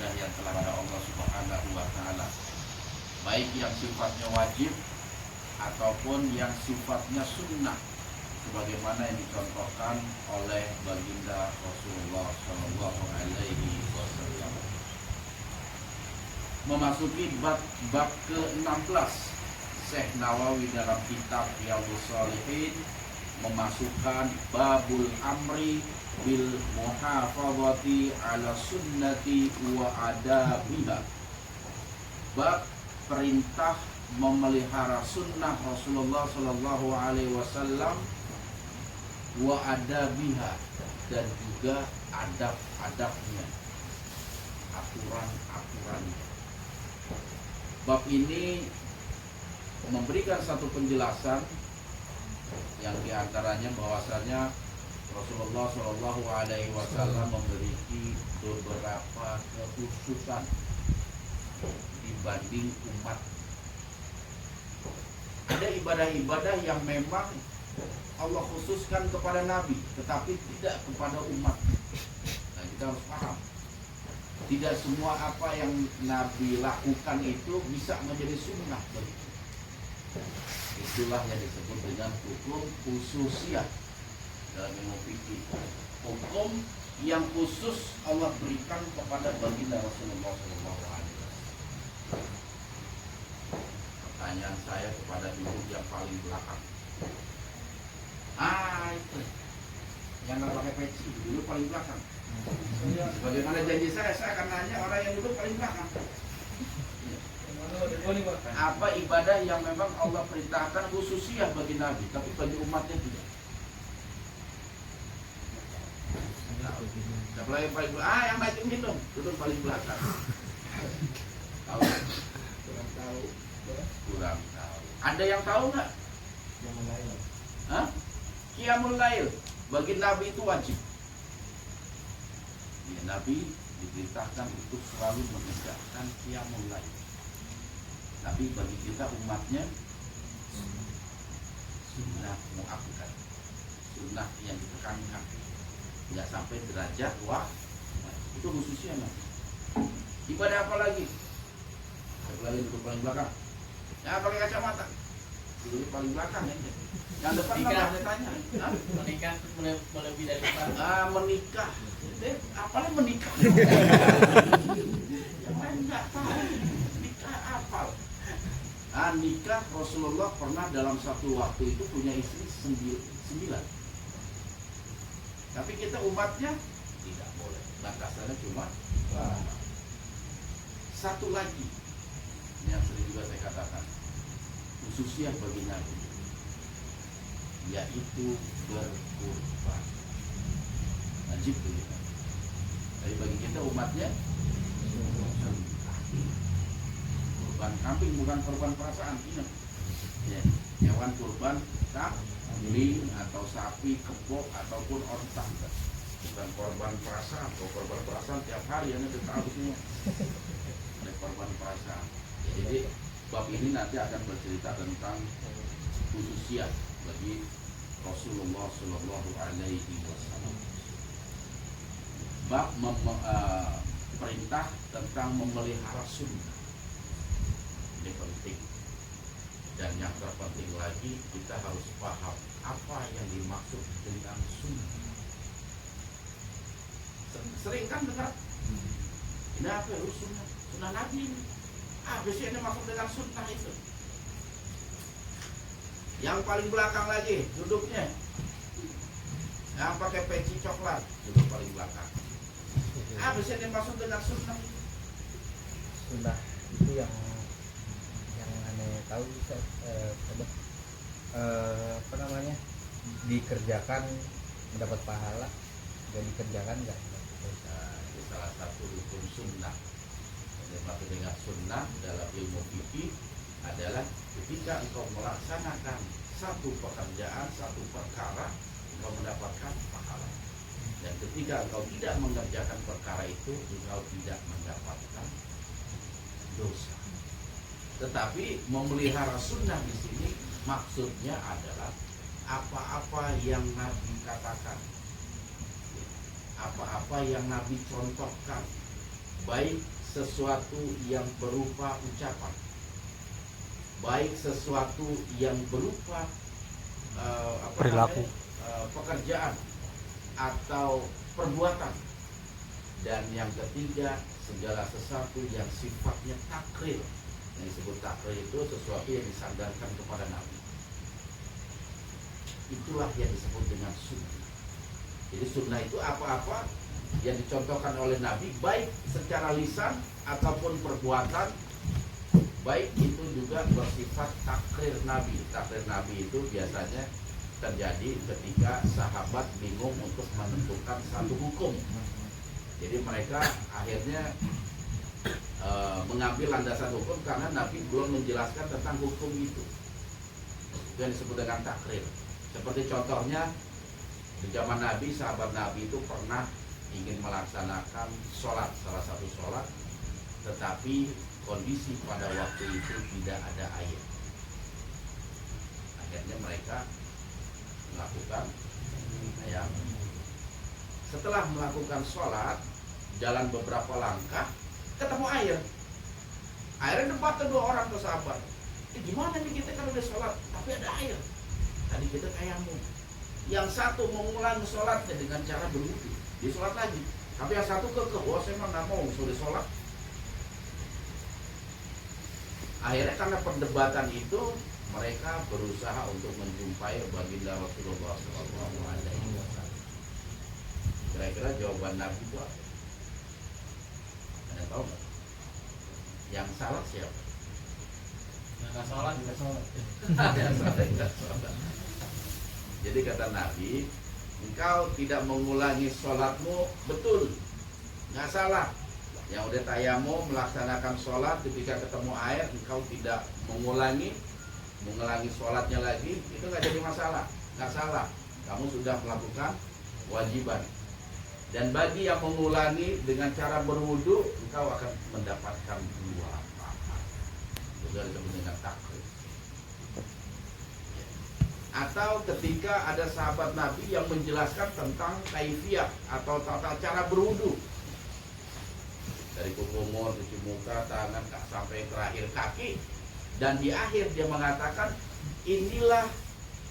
ibadah yang telah ada Allah Subhanahu wa taala, baik yang sifatnya wajib ataupun yang sifatnya sunnah, sebagaimana yang dicontohkan oleh baginda Rasulullah Shallallahu Alaihi Wasallam. Memasuki bab ke-16, Syekh Nawawi dalam kitab Riyadhus Shalihin memasukkan babul amri bil muhafadzati ala sunnati wa adabiha. Bab perintah memelihara sunnah Rasulullah Shallallahu Alaihi Wasallam wa adabiha, dan juga adab-adabnya, aturan-aturannya. Bab ini memberikan satu penjelasan yang diantaranya bahwasanya Rasulullah Shallallahu Alaihi Wasallam memiliki beberapa kekhususan dibanding umat. Ada ibadah-ibadah yang memang Allah khususkan kepada Nabi, tetapi tidak kepada umat. Nah, kita harus paham, tidak semua apa yang Nabi lakukan itu bisa menjadi sunnah. Itulah yang disebut dengan hukum khususiyah dalam ilmu fikih. Hukum yang khusus Allah berikan kepada baginda Rasulullah SAW. Pertanyaan saya kepada duduk yang paling belakang. Itu yang nggak pakai peci, duduk paling belakang. Bagaimana janji saya akan nanya orang yang duduk paling belakang. Apa ibadah yang memang Allah perintahkan khususnya bagi Nabi, tapi bagi umatnya tidak? Siapa lagi paling belakang? Yang naik minum, duduk paling belakang. Tahu? Kurang tahu. Kurang tahu. Ada yang tahu nggak? Qiyamul Lail bagi Nabi itu wajib. Ya, Nabi diperintahkan untuk selalu mengerjakan Qiyamul Lail. Tapi bagi kita umatnya sunnah muakkad, sunnah yang ditekankan, tidak sampai derajat itu khususnya Nabi. Ibadah apa lagi? Lagi duduk paling belakang. Ya, pakai kacamata. Duduk paling belakang ya. Yang depan nggak ada tanya. Menikah lebih dari menikah. Apalagi menikah. Yang lain nggak tahu. Nikah apal. Nikah Rasulullah pernah dalam satu waktu itu punya istri 9. Tapi kita umatnya tidak boleh. Batasannya cuma satu lagi yang sering juga saya katakan, khususnya bagi Nabi, yaitu berkurban. Wajib begitu. Tapi bagi kita umatnya kurban kambing, bukan kurban perasaan. Ingat ya, hewan kurban kambing atau sapi, kebo ataupun onta, bukan korban perasaan. Kalau korban perasaan tiap hari Anda tahu semua ada korban perasaan. Jadi bab ini nanti akan bercerita tentang khususiyat bagi Rasulullah Shallallahu Alaihi Wasallam. Bab perintah tentang memelihara sunnah. Ini penting. Dan yang terpenting lagi, kita harus paham apa yang dimaksud dengan sunnah. Sering kan dengar, ini apa ya sunnah? Sunnah Nabi ini. Biasanya maksud dengan sunnah itu. Yang paling belakang lagi duduknya, yang pakai peci coklat, duduk paling belakang. Biasanya maksud dengan sunnah itu. Sunnah itu yang aneh tahu apa namanya, dikerjakan mendapat pahala, gak dikerjakan nggak. Itu salah satu rukun sunnah. Yang maksud dengan sunnah dalam ilmu fikih adalah ketika engkau melaksanakan satu pekerjaan, satu perkara, engkau mendapatkan pahala. Dan ketika engkau tidak mengerjakan perkara itu, engkau tidak mendapatkan dosa. Tetapi memelihara sunnah di sini maksudnya adalah apa-apa yang Nabi katakan, apa-apa yang Nabi contohkan, baik sesuatu yang berupa ucapan, baik sesuatu yang berupa Perilaku. pekerjaan atau perbuatan. Dan yang ketiga, segala sesuatu yang sifatnya takril. Yang disebut takril itu sesuatu yang disandarkan kepada Nabi. Itulah yang disebut dengan sunnah. Jadi sunnah itu apa-apa yang dicontohkan oleh Nabi, baik secara lisan ataupun perbuatan, baik itu juga bersifat takrir Nabi. Takrir Nabi itu biasanya terjadi ketika sahabat bingung untuk menentukan satu hukum. Jadi mereka akhirnya mengambil landasan hukum karena Nabi belum menjelaskan tentang hukum itu. Itu yang disebut dengan takrir. Seperti contohnya di zaman Nabi, sahabat Nabi itu pernah ingin melaksanakan sholat, salah satu sholat, tetapi kondisi pada waktu itu tidak ada air. Akhirnya mereka melakukan tayammum. Setelah melakukan sholat, jalan beberapa langkah, ketemu air. Airnya depan kedua orang tuh sahabat. Gimana nih kita kalau udah sholat, tapi ada air. Tadi kita tayammum. Yang satu mengulang sholatnya dengan cara berwudu, dia sholat lagi. Tapi yang satu wah saya mah nggak mau sudah sholat. Akhirnya karena perdebatan itu, mereka berusaha untuk menjumpai baginda Rasulullah SAW. Kira-kira jawaban Nabi itu apa? Anda tahu nggak? Yang salah siapa? Nggak sholat. Jadi kata Nabi, engkau tidak mengulangi sholatmu, betul, nggak salah. Yang udah tayammum melaksanakan sholat, ketika ketemu air engkau tidak mengulangi sholatnya lagi, itu nggak jadi masalah, nggak salah. Kamu sudah melakukan kewajiban. Dan bagi yang mengulangi dengan cara berwudu, engkau akan mendapatkan 2 pahala. Itu disebut dengan takrib. Atau ketika ada sahabat Nabi yang menjelaskan tentang kaifiyah atau tata cara berwudu, dari kumur, cuci muka, tangan sampai terakhir kaki, dan di akhir dia mengatakan inilah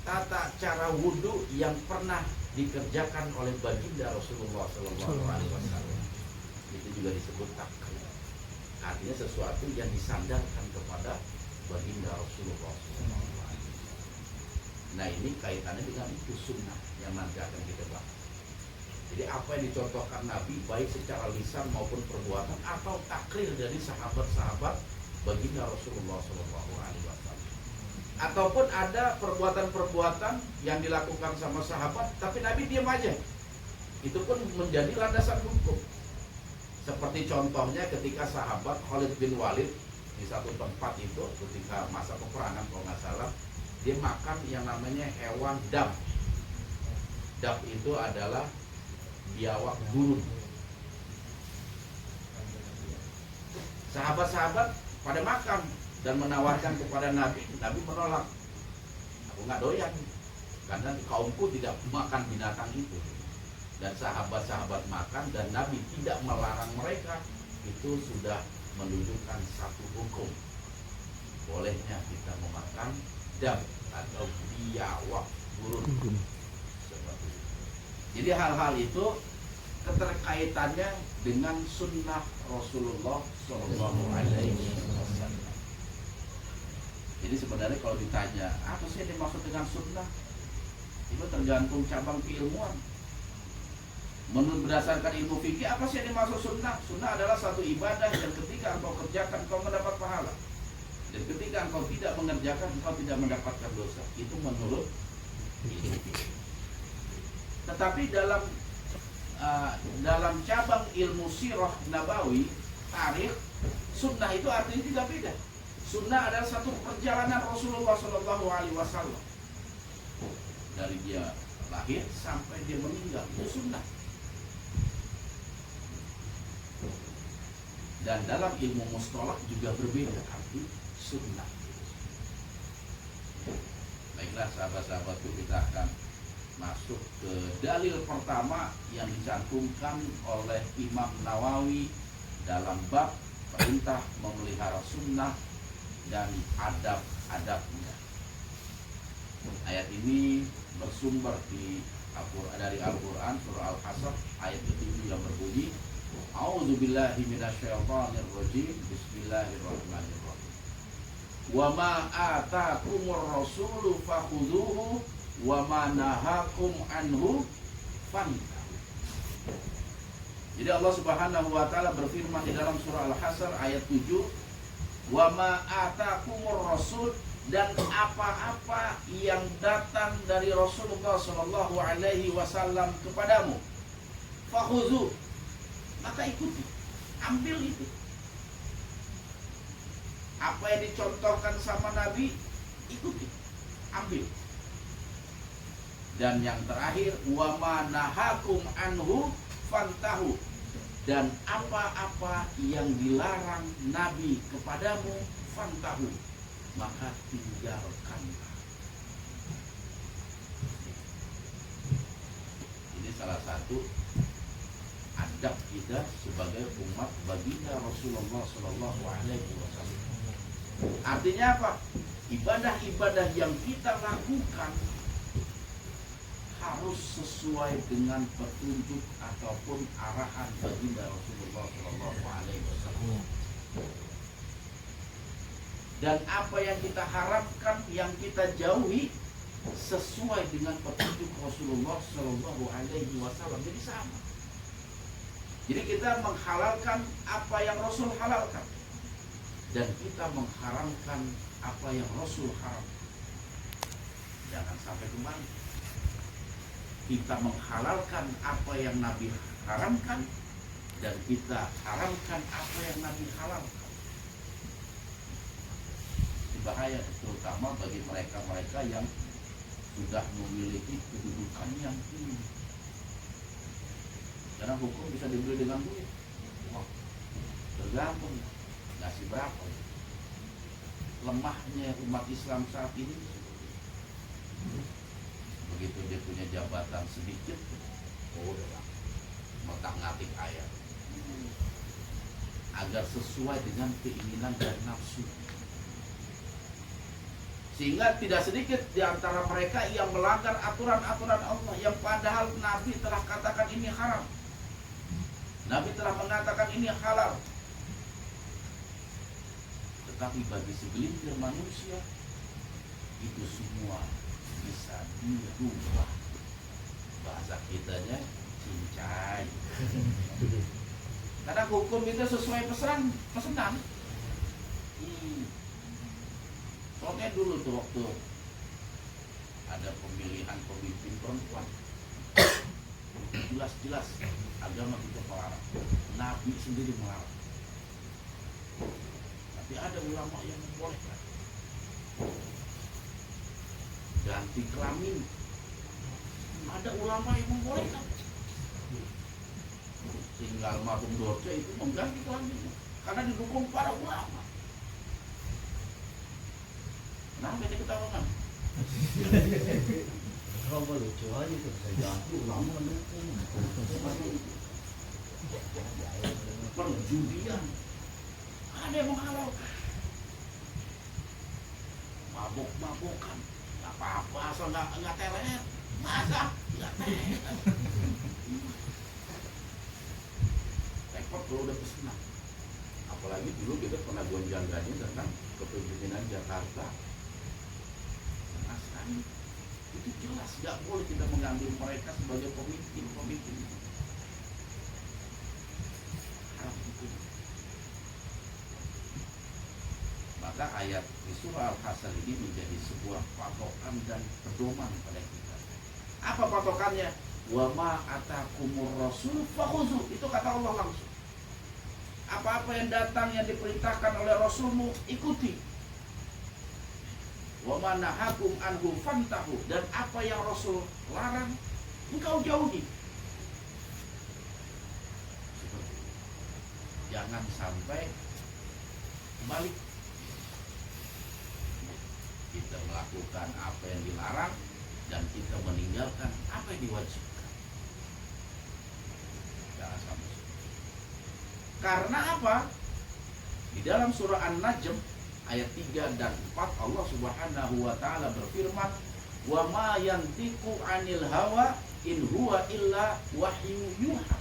tata cara wudu yang pernah dikerjakan oleh baginda Rasulullah SAW. Itu juga disebut takrib. Artinya sesuatu yang disandarkan kepada baginda Rasulullah SAW. Nah ini kaitannya dengan itu sunnah yang nanti akan kita bahas. Jadi apa yang dicontohkan Nabi baik secara lisan maupun perbuatan atau takrir dari sahabat-sahabat baginda Rasulullah SAW. Ataupun ada perbuatan-perbuatan yang dilakukan sama sahabat tapi Nabi diam aja. Itu pun menjadi landasan hukum. Seperti contohnya ketika sahabat Khalid bin Walid di satu tempat itu ketika masa peperangan kalau nggak salah, dia makan yang namanya hewan dab. Dab itu adalah biawak gurun. Sahabat-sahabat pada makan dan menawarkan kepada Nabi, Nabi menolak. Aku nggak doyan, karena kaumku tidak makan binatang itu. Dan sahabat-sahabat makan dan Nabi tidak melarang mereka, itu sudah menunjukkan satu hukum. Bolehnya kita memakan dab atau biawak gurun. Seperti itu. Jadi hal-hal itu keterkaitannya dengan sunnah Rasulullah SAW. Jadi sebenarnya kalau ditanya apa sih yang dimaksud dengan sunnah, itu tergantung cabang keilmuan. Menurut berdasarkan ilmu fikih, apa sih yang dimaksud sunnah? Sunnah adalah satu ibadah yang ketika engkau kerjakan engkau mendapat pahala, dan ketika engkau tidak mengerjakan engkau tidak mendapatkan dosa. Itu menurut ilmu fikih. Tetapi dalam cabang ilmu sirah nabawi, tarikh, sunnah itu artinya tidak beda. Sunnah adalah satu perjalanan Rasulullah SAW dari dia lahir sampai dia meninggal, itu sunnah. Dan dalam ilmu mustalah juga berbeda arti sunnah. Baiklah sahabat-sahabatku, kita akan masuk ke dalil pertama yang dicantumkan oleh Imam Nawawi dalam bab perintah memelihara sunnah dan adab-adabnya. Ayat ini bersumber dari Al-Quran surah Al-Hasr ayat ke-7 yang berbunyi A'udzubillahi minasyaitonirrajim. Bismillahirrahmanirrahim. Wa ma atakumur rasulu fakhudhuhu wa ma nahakum anhu fantahu. Jadi Allah Subhanahu wa taala berfirman di dalam surah Al-Hasr ayat 7, wa ma atakumur rasul, dan apa-apa yang datang dari Rasulullah Shallallahu Alaihi Wasallam kepadamu, fakhudhu, maka ikuti, ambil itu. Apa yang dicontohkan sama Nabi, ikuti, ambil. Dan yang terakhir, wa ma nahakum anhu fantahu, dan apa-apa yang dilarang Nabi kepadamu, fantahu, maka tinggalkanlah. Ini salah satu adab kita sebagai umat baginda Rasulullah Shallallahu Alaihi Wasallam. Artinya apa? Ibadah-ibadah yang kita lakukan harus sesuai dengan petunjuk ataupun arahan baginda Rasulullah Shallallahu Alaihi Wasallam. Dan apa yang kita harapkan, yang kita jauhi, sesuai dengan petunjuk Rasulullah Shallallahu Alaihi Wasallam. Jadi sama. Jadi kita menghalalkan apa yang Rasul halalkan, dan kita mengharamkan apa yang Rasul haramkan. Jangan sampai kembali. Kita menghalalkan apa yang Nabi haramkan, dan kita haramkan apa yang Nabi halalkan. Bahaya, terutama bagi mereka-mereka yang sudah memiliki kedudukan yang tinggi. Karena hukum bisa dibeli dengan duit. Wah, tergantung ngasih berapa. Lemahnya umat Islam saat ini, begitu dia punya jabatan sedikit, ngotak-ngatik ayat agar sesuai dengan keinginan dan nafsu. Sehingga tidak sedikit di antara mereka yang melanggar aturan-aturan Allah yang padahal Nabi telah katakan ini haram. Nabi telah mengatakan ini halal. Tetapi bagi segelintir manusia itu semua bisa dirubah. Bahasa kitanya cincai. Karena hukum itu sesuai pesanan. Soalnya dulu tuh waktu ada pemilihan pemimpin perempuan, jelas-jelas agama kita melarang, Nabi sendiri melarang. Tapi ada ulama yang membolehkan. Ganti kelamin, ada ulama yang membolehkan. Tinggal Marhum Dorce itu mengganti kelaminnya karena didukung para ulama. Kenapa dia ketahuan? Kalau lucu aja tuh, saya ganti ulama mendukung. Perjudian, ada yang menghalalkan. Mabok-mabokan, nggak apa-apa asal nggak teler. Masa nggak teler? Repot kalau udah pesenang. Apalagi dulu kita pernah gonjang-ganjing tentang kepemimpinan Jakarta. Itu jelas gak boleh kita mengambil mereka sebagai pemimpin. Haram hukum. Maka ayat di surah Al-Hasr ini menjadi sebuah patokan dan pedoman pada kita. Apa patokannya? Wa ma atakumur rasul fakhudhu. Itu kata Allah langsung. Apa-apa yang datang yang diperintahkan oleh Rasulmu, ikuti. Wa ma nahakum anhu fantahu, dan apa yang Rasul larang engkau jauhi. Jangan sampai balik. Kita melakukan apa yang dilarang dan kita meninggalkan apa yang diwajibkan. Jangan sampai. Karena apa? Di dalam surah An-Najm ayat 3 dan 4 Allah Subhanahu wa taala berfirman, "Wa ma yantiqu 'anil hawa in huwa illa wahyu yuha."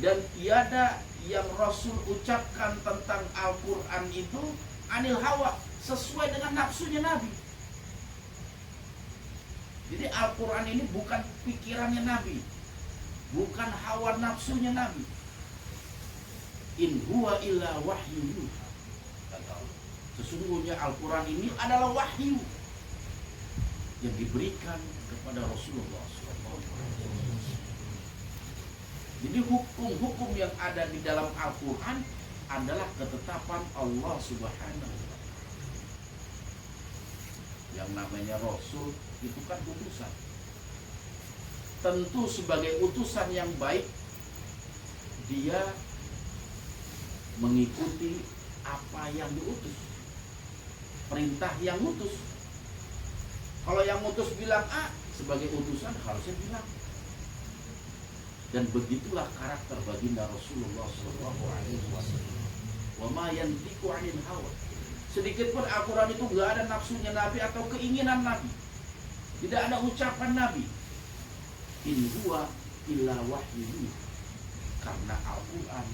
Dan tiada yang Rasul ucapkan tentang Al-Qur'an itu anil hawa, sesuai dengan nafsunya Nabi. Jadi Al-Qur'an ini bukan pikirannya Nabi, bukan hawa nafsunya Nabi. In huwa illa wahyu yuha. Sesungguhnya Al-Quran ini adalah wahyu yang diberikan kepada Rasulullah SAW. Jadi hukum-hukum yang ada di dalam Al-Quran adalah ketetapan Allah Subhanahu wa Ta'ala. Yang namanya Rasul itu kan utusan. Tentu sebagai utusan yang baik, dia mengikuti apa yang diutus, perintah yang utus. Kalau yang utus bilang A, sebagai utusan harusnya bilang. Dan begitulah karakter baginda Rasulullah SAW. Wa ma yantiqu 'anil hawa. Sedikit pun Al-Quran itu nggak ada nafsunya Nabi atau keinginan Nabi. Tidak ada ucapan Nabi. In huwa illa wahyu. Karena Al-Quran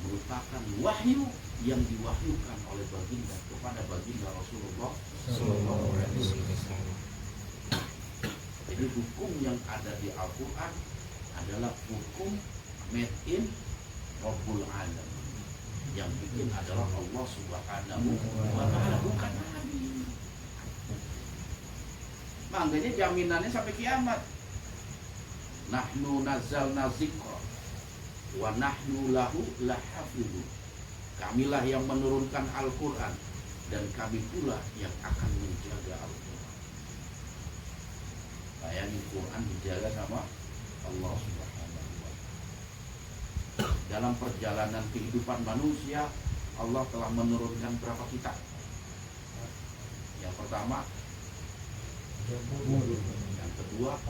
merupakan wahyu yang diwahyukan oleh baginda kepada baginda Rasulullah SAW. Jadi hukum yang ada di Al-Quran adalah hukum made in Rabbul Alam. Yang bikin adalah Allah Subhanahu wa Ta'ala, bukan Nabi. Makanya jaminannya sampai kiamat. Nahnu nazzalna dzikra wa nahnu lahu lahafidun. Kamilah yang menurunkan Al-Quran dan kami pula yang akan menjaga Al-Quran. Bayangin, Quran dijaga sama Allah Subhanahu wa Ta'ala. Dalam perjalanan kehidupan manusia, Allah telah menurunkan berapa kitab? Yang pertama yang kedua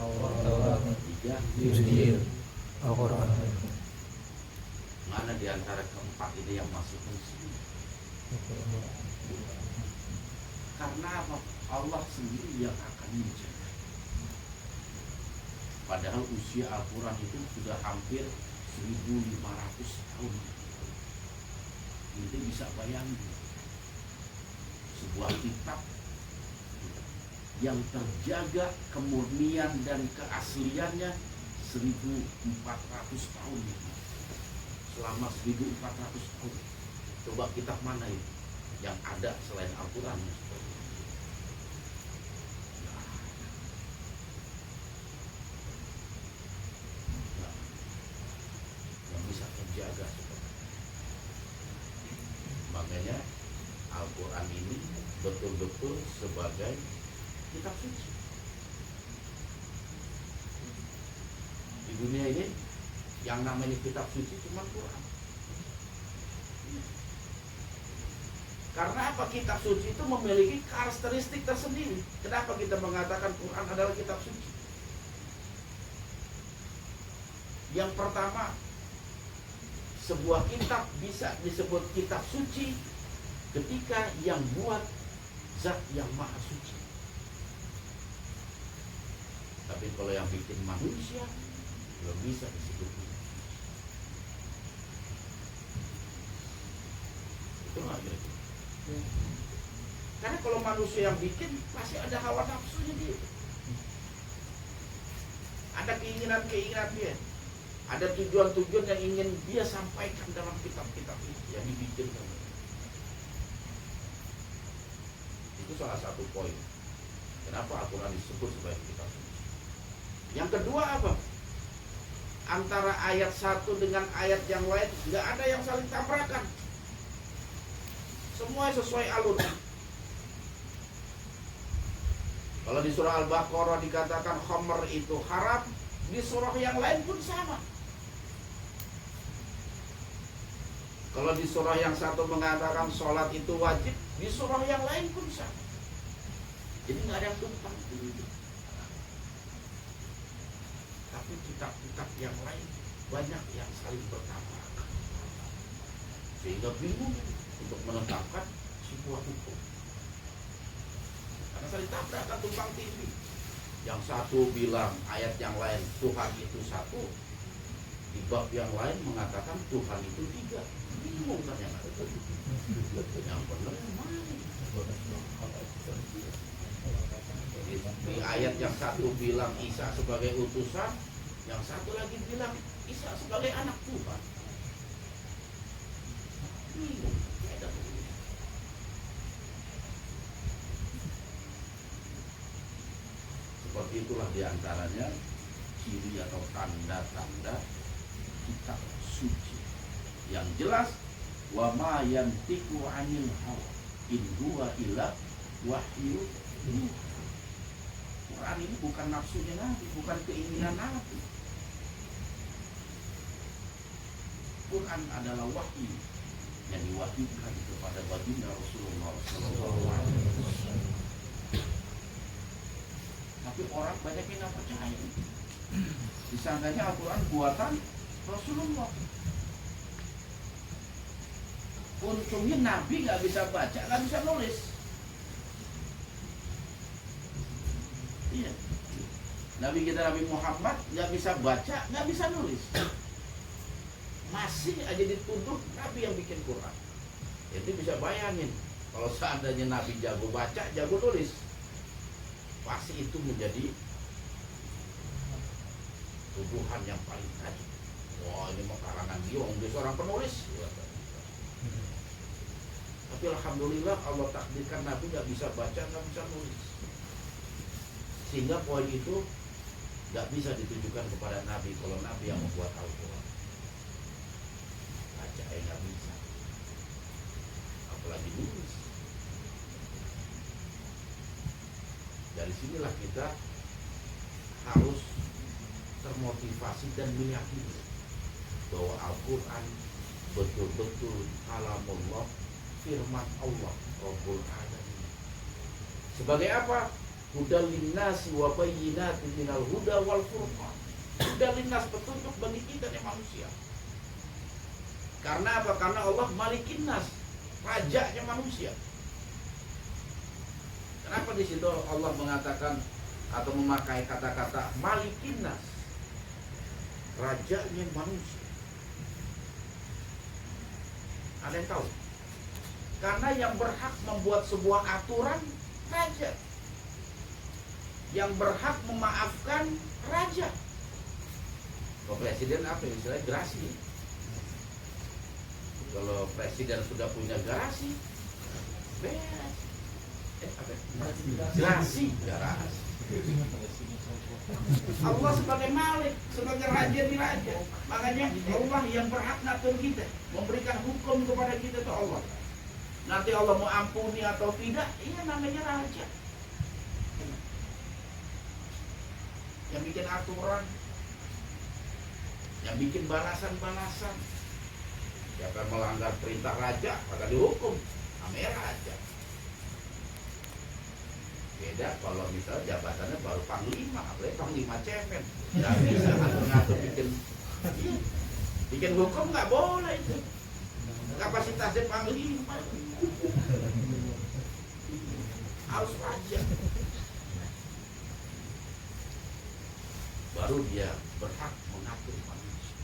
tiga Injil, Al-Quran. Mana di antara keempat ini yang masih muslim? Karena apa? Allah sendiri yang akan menjaga. Padahal usia Al-Quran itu sudah hampir 1500 tahun. Itu bisa bayangin, sebuah kitab yang terjaga kemurnian dan keasliannya 1400 tahun. Selama 1400 tahun. Coba kitab mana itu yang ada selain Al-Quran? Yang bisa terjaga seperti itu. Makanya Al-Quran ini betul-betul sebagai kitab suci. Di dunia ini yang namanya kitab suci cuma Quran. Karena apa? Kitab suci itu memiliki karakteristik tersendiri. Kenapa kita mengatakan Quran adalah kitab suci? Yang pertama, sebuah kitab bisa disebut kitab suci ketika yang buat zat yang maha suci. Tapi kalau yang bikin manusia, belum bisa disebut kitab suci. Itu nggak kira-kira. Karena kalau manusia yang bikin, pasti ada hawa nafsunya dia. Ada keinginan-keinginan dia. Ada tujuan-tujuan yang ingin dia sampaikan dalam kitab-kitab itu yang dibikin. Itu salah satu poin. Kenapa Al-Quran disebut sebagai kitab suci? Yang kedua apa? Antara ayat satu dengan ayat yang lain nggak ada yang saling tabrakan. Semua sesuai alur. Kalau di surah Al-Baqarah dikatakan khamr itu haram, di surah yang lain pun sama. Kalau di surah yang satu mengatakan sholat itu wajib, di surah yang lain pun sama. Jadi nggak ada yang tumpang. Tapi kitab-kitab yang lain banyak yang saling bertabrakan. sehingga bingung untuk menetapkan sebuah hukum. Karena saling tabrakan tumpang tindih. Yang satu bilang ayat yang lain Tuhan itu satu, di bab yang lain mengatakan Tuhan itu tiga. Bingung kan yang ada. Yang benar yang mana? Di ayat yang satu bilang Isa sebagai utusan, yang satu lagi bilang Isa sebagai anak Tuhan. Bingung. Seperti itulah diantaranya ciri atau tanda-tanda kitab suci. Yang jelas, wa ma yantiqu 'anil hawa in huwa illa wahyu. Quran ini bukan nafsunya Nabi, bukan keinginan Nabi. Quran adalah wahyu yang diwahyukan kepada baginda Rasulullah SAW. Tapi orang banyak yang nggak percaya. Disangkanya Al-Quran buatan Rasulullah. Untungnya Nabi nggak bisa baca, nggak bisa nulis. Iya. Nabi kita Nabi Muhammad nggak bisa baca, nggak bisa nulis. Masih aja dituduh Nabi yang bikin Quran. Jadi bisa bayangin kalau seandainya Nabi jago baca, jago tulis, pasti itu menjadi tuduhan yang paling tajam. Wah, ini mah karangan dia seorang penulis. Tapi alhamdulillah Allah takdirkan Nabi nggak bisa baca, nggak bisa nulis, sehingga poin itu nggak bisa ditujukan kepada Nabi kalau Nabi yang membuat Al-Quran. Baca nggak bisa, apalagi nulis. Dari sinilah kita harus termotivasi dan meyakini bahwa Al-Quran betul-betul kalamullah, firman Allah Rabbul Alamin. Sebagai apa? Hudal linnasi wa bayyinatin minal huda wal furqan. Hudal linnas, petunjuk bagi kita yang manusia. Karena apa? Karena Allah malikin nas, rajanya manusia. Kenapa di situ Allah mengatakan atau memakai kata-kata malikin nas, rajanya manusia? Ada yang tahu? Karena yang berhak membuat sebuah aturan raja, yang berhak memaafkan raja. Kalau presiden apa istilahnya? Gerasi. Kalau presiden sudah punya garasi, beres. Gerasi. Allah sebagai malik, sebagai raja di raja. Makanya Allah yang berhak ngatur kita, memberikan hukum kepada kita itu Allah. Nanti Allah mau ampuni atau tidak, iya namanya raja. Yang bikin aturan, yang bikin balasan-balasan. Siapa yang melanggar perintah raja, maka dihukum sama raja. Beda kalau misalnya jabatannya baru panglima, apalagi panglima cemen, nggak bisa ngatur-ngatur bikin hukum, nggak boleh itu. Kapasitasnya panglima harus raja, baru dia berhak mengatur manusia.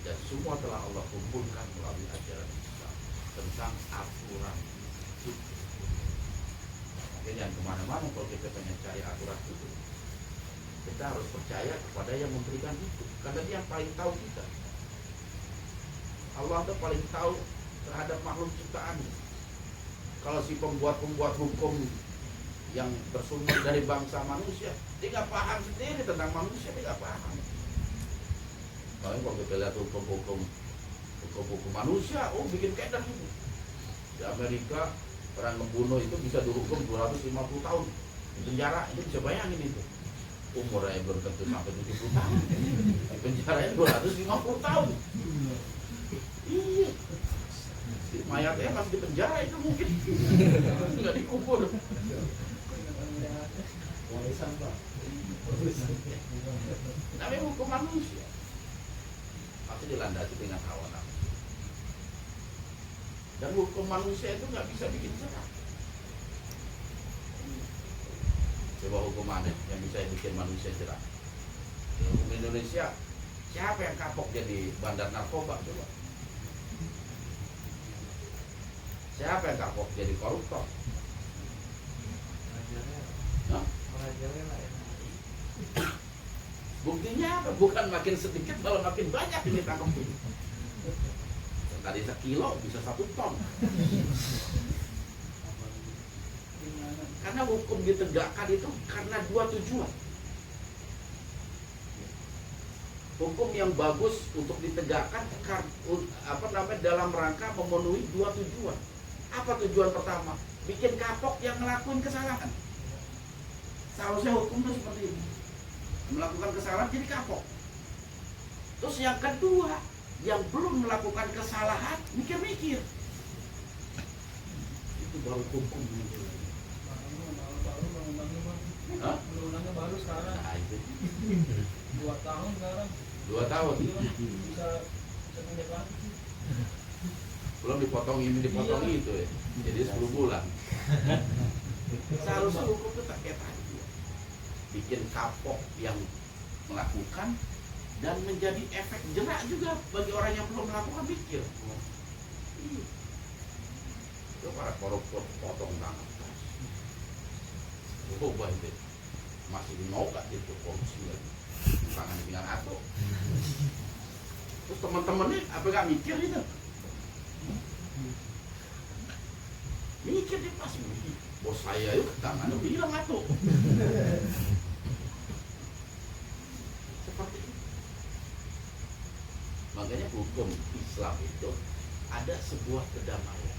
Dan semua telah Allah kumpulkan melalui ajaran Islam tentang aturan hidup. Jangan kemana-mana kalau kita pengen cari aturan hidup. Kita harus percaya kepada yang memberikan hidup, karena dia yang paling tahu kita. Allah itu paling tahu terhadap makhluk ciptaannya. Kalau si pembuat hukum yang bersumber dari bangsa manusia, dia nggak paham sendiri tentang manusia, dia nggak paham. Kalau kita lihat hukum manusia, bikin keder itu. Di Amerika orang membunuh itu bisa dihukum 250 tahun di penjara. Itu bisa bayangin itu. Umurnya belum tentu sampai 70 tahun. Di penjaranya 250 tahun. Iya. Mayatnya masih di penjara itu mungkin. Nggak dikubur. Warisan Pak. Namanya hukum manusia. Pasti dilandasi dengan hawa nafsu. Dan hukum manusia itu nggak bisa bikin cerah. Coba hukum mana yang bisa bikin manusia cerah? Di hukum Indonesia, siapa yang kapok jadi bandar narkoba coba? Siapa yang kapok jadi koruptor? Hah? Buktinya apa? Bukan makin sedikit, malah makin banyak ini tangkap ini. Tadi 1 kilo bisa 1 ton. Karena hukum ditegakkan itu karena 2 tujuan. Hukum yang bagus untuk ditegakkan dalam rangka memenuhi 2 tujuan. Apa tujuan pertama? Bikin kapok yang ngelakuin kesalahan. Seharusnya hukum itu seperti ini. Melakukan kesalahan jadi kapok. Terus yang kedua, yang belum melakukan kesalahan mikir-mikir. Itu baru hukum. Hah? Undang-undangnya baru sekarang. Nah, itu 2 tahun sekarang. 2 tahun. Bisa pendek lagi. Belum dipotong ini dipotong itu ya. Jadi 10 bulan. Seharusnya hukum itu kayak tadi. Bikin kapok yang melakukan dan menjadi efek jerak juga bagi orang yang belum melakukan mikir. Itu para koruptor potong tangan. Coba itu masih nolak itu korupsi lagi. Tangan dengan atau. Terus teman-temannya apa nggak mikir itu? Mikir dia pasti bos saya yuk tangannya bilang atau. Seperti itu. Makanya hukum Islam itu ada sebuah kedamaian.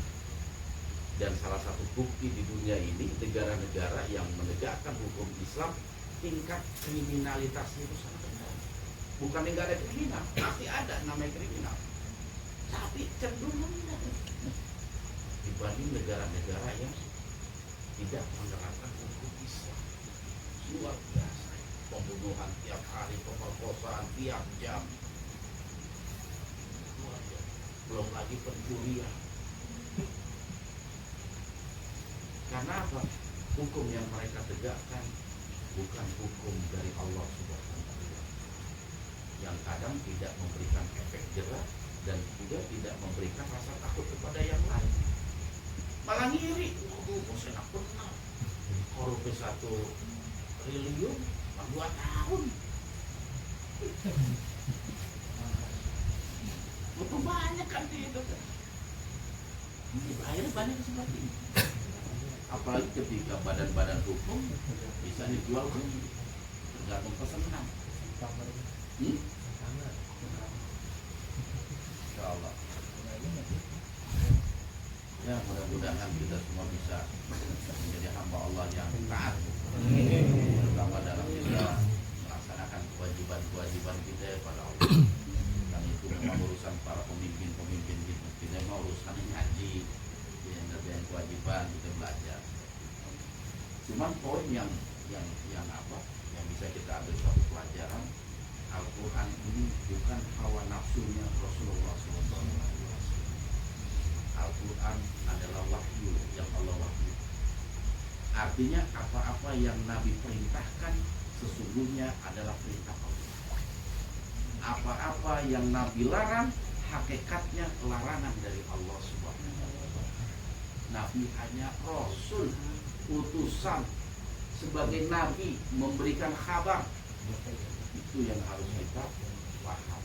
Dan salah satu bukti di dunia ini negara-negara yang menegakkan hukum Islam tingkat kriminalitasnya itu sangat rendah. Bukan nggak ada kriminal, pasti ada namanya kriminal. Tapi cenderung rendah dibanding negara-negara yang tidak menerapkan hukum Islam. Luar biasa. Pembunuhan tiap hari, pemerkosaan tiap jam. Luar biasa. Belum lagi pencurian. Karena apa? Hukum yang mereka tegakkan bukan hukum dari Allah Subhanahu wa Ta'ala, yang kadang tidak memberikan efek jerak dan juga tidak memberikan rasa takut kepada yang lain. Malah ngiri, bos enak benar. Korupsi 1 triliun, 2 tahun. Butuh banyak kan itu. Dibayar banyak seperti ini. Apalagi ketika badan-badan hukum bisa dijual beli, tergantung pesanan. Insya Allah. Ya, mudah-mudahan kita semua bisa menjadi hamba Allah yang taat, terutama dalam kita melaksanakan kewajiban-kewajiban kita pada Allah. Dan itu memang urusan para pemimpin-pemimpin kita. Kita mau urusan ngaji, yang ngerjain kewajiban kita belajar. Cuman poin yang apa? Yang bisa kita ambil satu pelajaran, Al-Quran ini bukan hawa nafsunya Rasulullah SAW. Al-Quran adalah wahyu yang Allah wahyu. Artinya apa-apa yang Nabi perintahkan sesungguhnya adalah perintah Allah. Apa-apa yang Nabi larang hakikatnya larangan dari Allah Subhanahu wa Ta'ala. Nabi hanya Rasul, utusan sebagai Nabi memberikan kabar. Itu yang harus kita paham.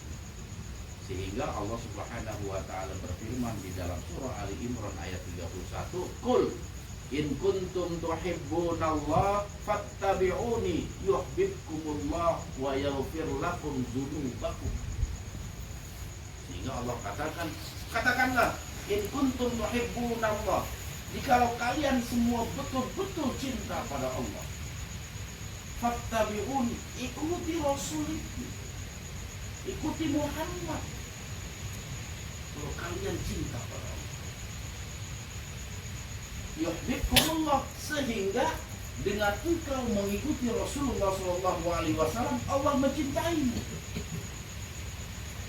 Sehingga Allah Subhanahu wa Ta'ala berfirman di dalam surah Ali Imran ayat 31, "Qul in kuntum tuhibbunallah fattabi'uni yuhibbukumullah wa yaghfir lakum dzunubakum." Sehingga Allah katakanlah, in kuntum tuhibbunallah, jikalau kalian semua betul-betul cinta pada Allah, fattabi'uni, ikuti Rasul itu, ikuti Muhammad. Kalau kalian cinta pada Allah, yuhibbukumullah, sehingga dengan engkau mengikuti Rasulullah SAW, Allah mencintaimu.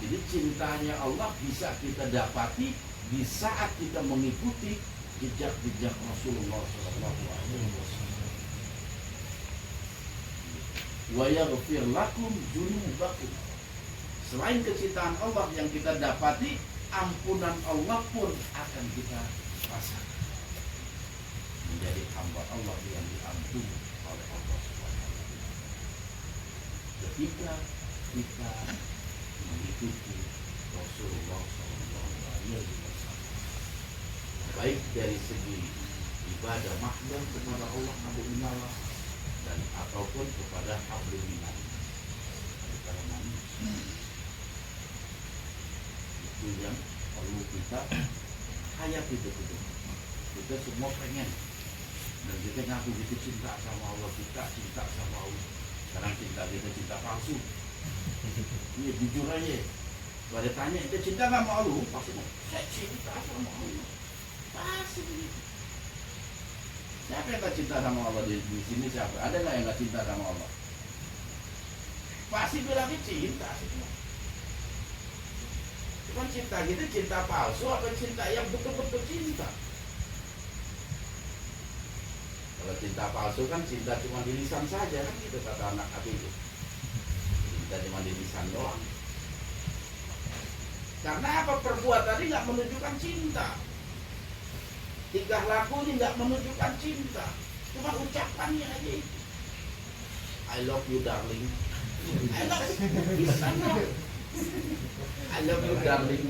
Jadi Jadi cintanya Allah bisa kita dapati di saat kita mengikuti jejak-jejak Rasulullah SAW. Wa yaghfir lakum dzunubakum. Selain kecintaan Allah yang kita dapati, ampunan Allah pun akan kita rasakan. Menjadi hamba Allah yang diampuni oleh Allah Subhanahu wa taala. Ketika kita mengikuti Rasulullah SAW, baik dari segi ibadah mahdoh kepada Allah Subhanahu dan ataupun kepada hablum minan kepada manusia, itu yang perlu kita hayati betul. Kita semua pengen dan kita ngaku kita cinta sama Allah, kita cinta sama Allah. Sekarang cinta kita cinta palsu. Iya jujur aja. Kalau dia tanya kita cinta sama Allah, pasti mau saya cinta sama Allah. Pasti begitu. Siapa yang gak cinta sama Allah di sini siapa? Ada nggak yang gak cinta sama Allah? Pasti bilangnya cinta semua. Cuman cinta kita cinta palsu atau cinta yang betul-betul cinta? Kalau cinta palsu kan cinta cuma di lisan saja kan gitu kata anak itu. Cinta cuma di lisan doang. Karena apa? Perbuatan ini nggak menunjukkan cinta. Tingkah lakunya nggak menunjukkan cinta, cuma ucapannya aja itu. I love you darling. I love you, bisa no? I love you darling.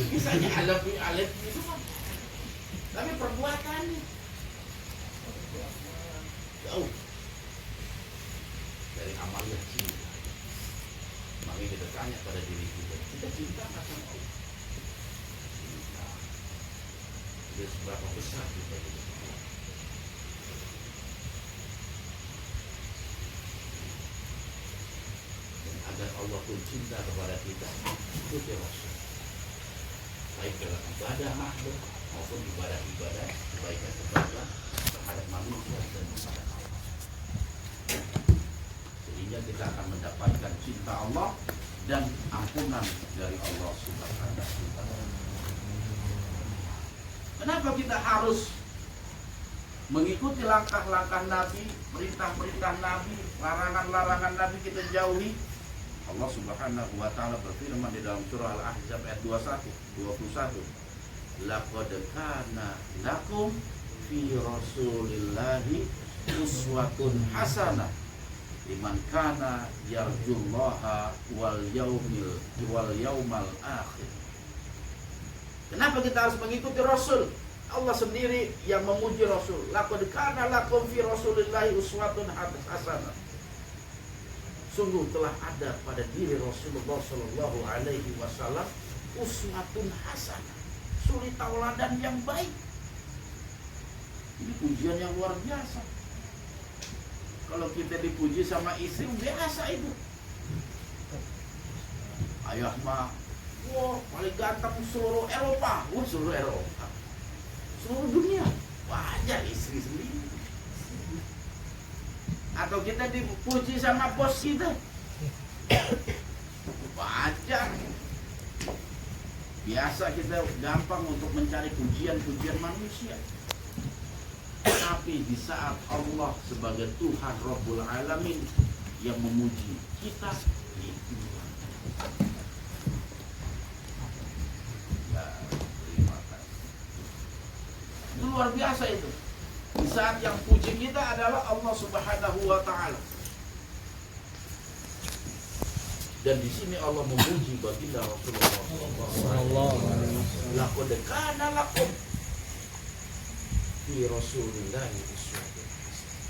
Misalnya I love you Alif itu kan, tapi perbuatannya jauh dari amalnya cinta. Makanya kita tanya pada diri kita cinta nggak sama Allah? Dia seberapa besar kita ini. Dan agar Allah pun cinta kepada kita, ikuti Rasul. Baik dalam ibadah makhluk maupun ibadah-ibadah kebaikan-kebaikan terhadap manusia dan kepada Allah. Sehingga kita akan mendapatkan cinta Allah dan ampunan dari Allah Subhanahu wa taala. Kenapa kita harus mengikuti langkah-langkah Nabi, perintah-perintah Nabi, larangan-larangan Nabi kita jauhi? Allah Subhanahu wa taala berfirman di dalam surah Al-Ahzab ayat 21. Laqad kana lakum fi Rasulillahi uswatun hasanah liman kana yarjullaha wal yaumal akhir. Kenapa kita harus mengikuti Rasul? Allah sendiri yang memuji Rasul. Laqad kana lakum fi Rasulillahi uswatun hasanah. Sungguh telah ada pada diri Rasulullah Shallallahu Alaihi Wasallam uswatun hasanah, suri tauladan yang baik. Ini pujian yang luar biasa. Kalau kita dipuji sama istri biasa itu. Ayah mah wah, paling ganteng seluruh Eropa. Seluruh Eropa. Seluruh dunia. Wajar istri sendiri. Atau kita dipuji sama bos kita. Wajar. Biasa kita gampang untuk mencari pujian-pujian manusia. Tapi di saat Allah sebagai Tuhan Rabbul Alamin yang memuji kita, itu luar biasa itu. Di saat yang puji kita adalah Allah Subhanahu wa taala. Dan di sini Allah memuji baginda Rasulullah sallallahu alaihi wasallam. Laqad kana lakum fi Rasulillahi uswatun hasanah.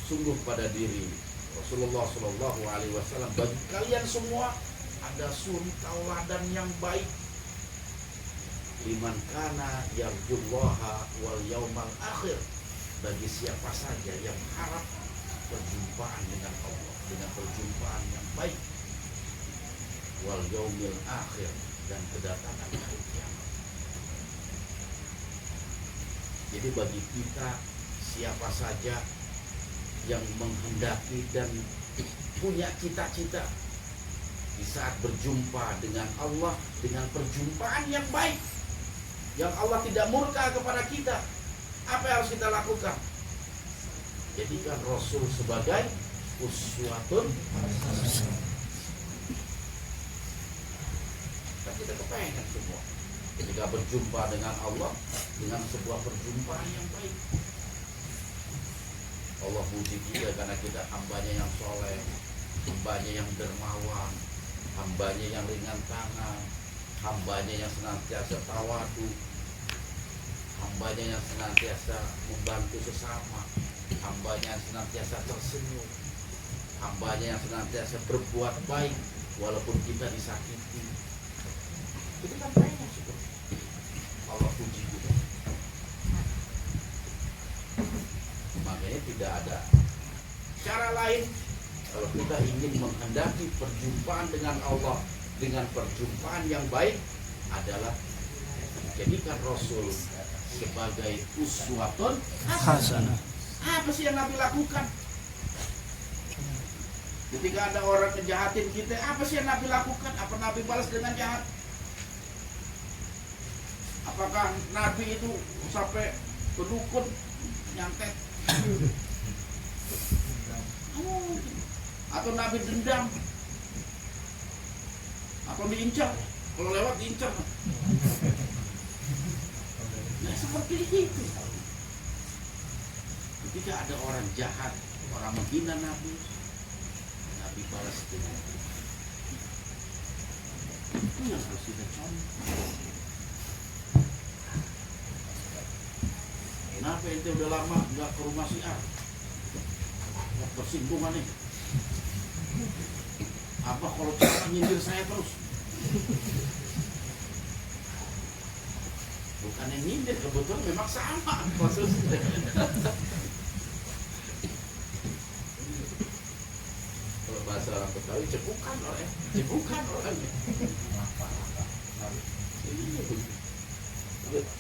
Sungguh pada diri Rasulullah sallallahu alaihi wasallam bagi kalian semua ada suri tauladan yang baik. Liman kana yarjullaha wal yaumal akhir, bagi siapa saja yang harap perjumpaan dengan Allah, dengan perjumpaan yang baik, wal yaumil akhir, dan kedatangan hari kiamat. Jadi bagi kita siapa saja yang menghendaki dan punya cita-cita di saat berjumpa dengan Allah dengan perjumpaan yang baik, yang Allah tidak murka kepada kita. Apa yang harus kita lakukan? Jadikan Rasul sebagai uswatun hasanah. Kita kepengen semua ketika berjumpa dengan Allah dengan sebuah perjumpaan yang baik. Allah puji kita karena kita hambanya yang soleh, hambanya yang dermawan, hambanya yang ringan tangan, hambanya yang senantiasa tawadu, hambanya yang senantiasa membantu sesama, hambanya yang senantiasa tersenyum, hambanya yang senantiasa berbuat baik walaupun kita disakiti. Itu kan banyak seperti Allah puji kita. Makanya tidak ada cara lain kalau kita ingin menghendaki perjumpaan dengan Allah dengan perjumpaan yang baik adalah menjadikan Rasul sebagai uswatun hasanah. Apa sih yang Nabi lakukan? Ketika ada orang ngejahatin kita, apa sih yang Nabi lakukan? Apa Nabi balas dengan jahat? Apakah Nabi itu sampai ke dukun nyantet? Atau Nabi dendam? Atau diincar? Kalau lewat diincar. Nah, seperti itu. Ketika ada orang jahat, orang menghina Nabi, Nabi balas dengan itu yang harus kita contoh. Kenapa ente udah lama nggak ke rumah si A? Bersinggungan nih. Apa kalau cara nyindir saya terus? Bukan yang nyindir, kebetulan memang sama maksudnya. Kalau bahasa orang Betawi cepukan orangnya.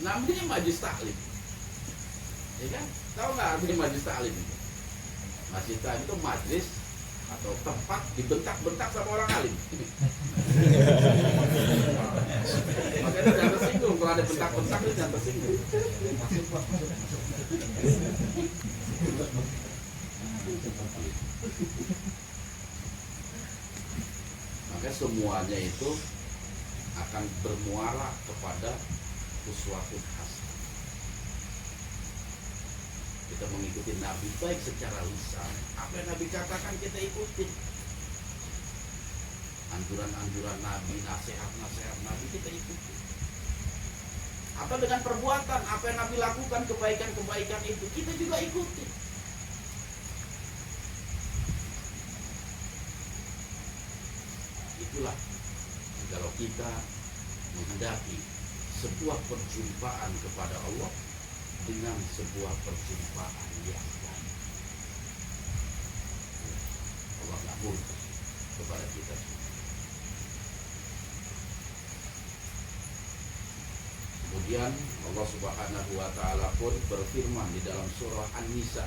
Namanya majlis taklim. Ya kan? Tahu nggak artinya majlis taklim itu? Majlis taklim itu majlis atau tempat dibentak-bentak sama orang alim. Makanya jangan tersinggung kalau ada bentak-bentak itu jangan tersinggung. Maka semuanya itu akan bermuara kepada uswatun hasanah. Kita mengikuti Nabi baik secara lisan, apa yang Nabi katakan kita ikuti. Anjuran-anjuran Nabi, nasihat-nasihat Nabi kita ikuti. Atau dengan perbuatan, apa yang Nabi lakukan, kebaikan-kebaikan itu kita juga ikuti. Itulah kalau kita menghendaki sebuah perjumpaan kepada Allah dengan sebuah perjumpaan yang baik. Allah nggak murka kepada kita. Kemudian Allah Subhanahu wa taala pun berfirman di dalam surah An-Nisa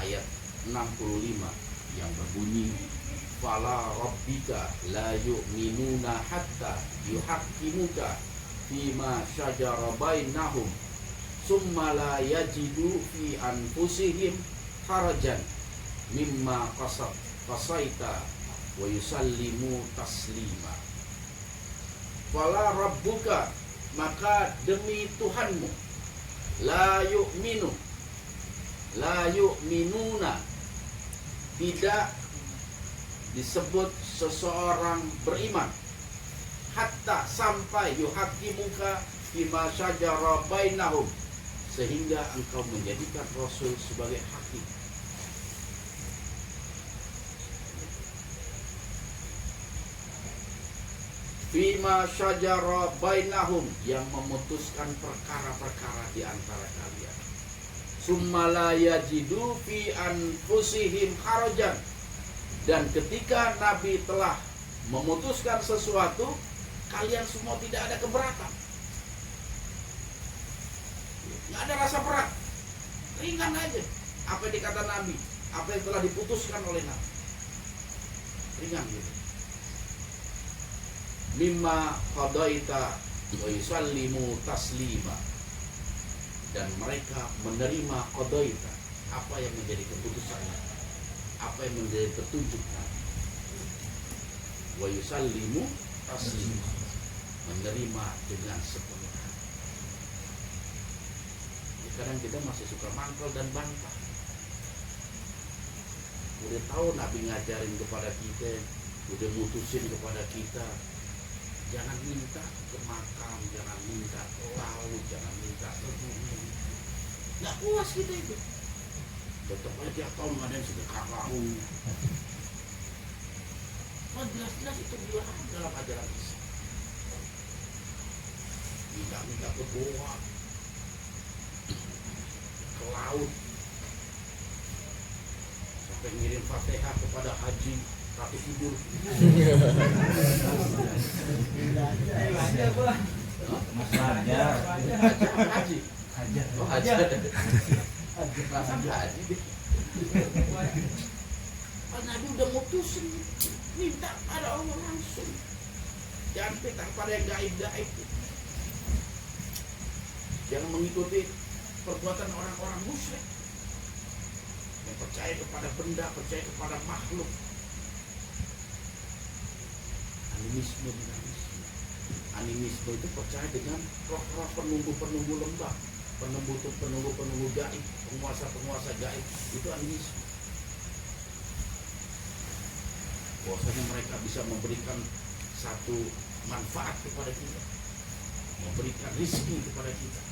ayat 65 yang berbunyi, fala rabbika la yu'minuna hatta yuhaqqimuka fima syajara bainahum summa la yajidu fi anfusihim harajan mimma qasaita wa yusallimu taslima. Fala rabbuka, maka demi Tuhanmu, la yu'minuna, tidak disebut seseorang beriman hatta sampai yuhaqqimuka fima syajara bainahum, sehingga engkau menjadikan Rasul sebagai hakim. Fima syajara bainahum, yang memutuskan perkara-perkara di antara kalian. Summa la yajidu fi anfusihim harajan, dan ketika Nabi telah memutuskan sesuatu, kalian semua tidak ada keberatan, nggak ada rasa berat, ringan aja apa yang dikata Nabi, apa yang telah diputuskan oleh Nabi. ringan gitu. Mimma qadaita wa yusallimu taslima, dan mereka menerima qadaita, apa yang menjadi keputusannya, apa yang menjadi petunjuknya. Wa yusallimu taslima, menerima dengan sepenuh hati. Kadang kita masih suka mangkal dan bantah. Udah tahu Nabi ngajarin kepada kita, udah mutusin kepada kita, jangan minta ke makam, jangan minta ke laut, jangan minta ke bumi. Nggak puas kita itu. Tetap aja tiap tahun ada yang sedekah laut. Oh, jelas-jelas itu dilarang dalam ajaran Islam. Minta ke goa, ke laut, sampai ngirim Fatihah kepada haji tapi tidur. Haji. Oh, haji. Masa haji deh. Pak Nabi udah mutusin, minta pada Allah langsung. Jangan minta pada yang gaib-gaib. Jangan mengikuti perbuatan orang-orang musyrik yang percaya kepada benda, percaya kepada makhluk. Animisme, dinamisme. Animisme itu percaya dengan roh-roh penunggu-penunggu lembah, penunggu-penunggu gaib, penguasa-penguasa gaib. Itu animisme. Bahwasanya mereka bisa memberikan satu manfaat kepada kita, memberikan rezeki kepada kita,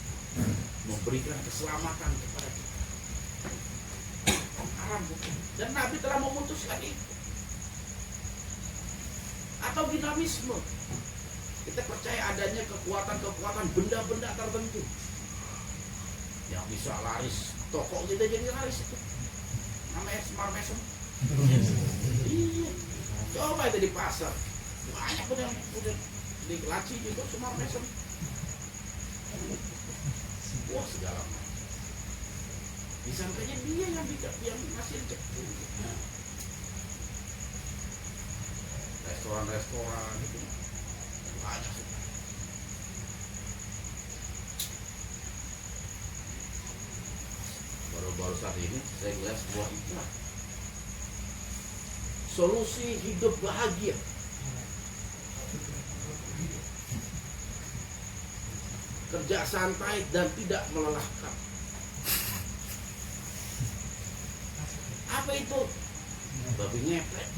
memberikan keselamatan kepada kita. Haram bukan? Dan Nabi telah memutuskan itu. Atau dinamisme, kita percaya adanya kekuatan-kekuatan benda-benda tertentu yang bisa laris toko kita, jadi laris itu namanya Smart Mason. Iya, coba itu di pasar banyak udah di laci juga Smart Mason. Wah, segala macam. Disangkanya dia yang ngasih rezeki. Restoran itu banyak sekali. Baru-baru saat ini saya lihat sebuah iklan solusi hidup bahagia. Kerja santai dan tidak melelahkan. Apa itu? Babi ngepet.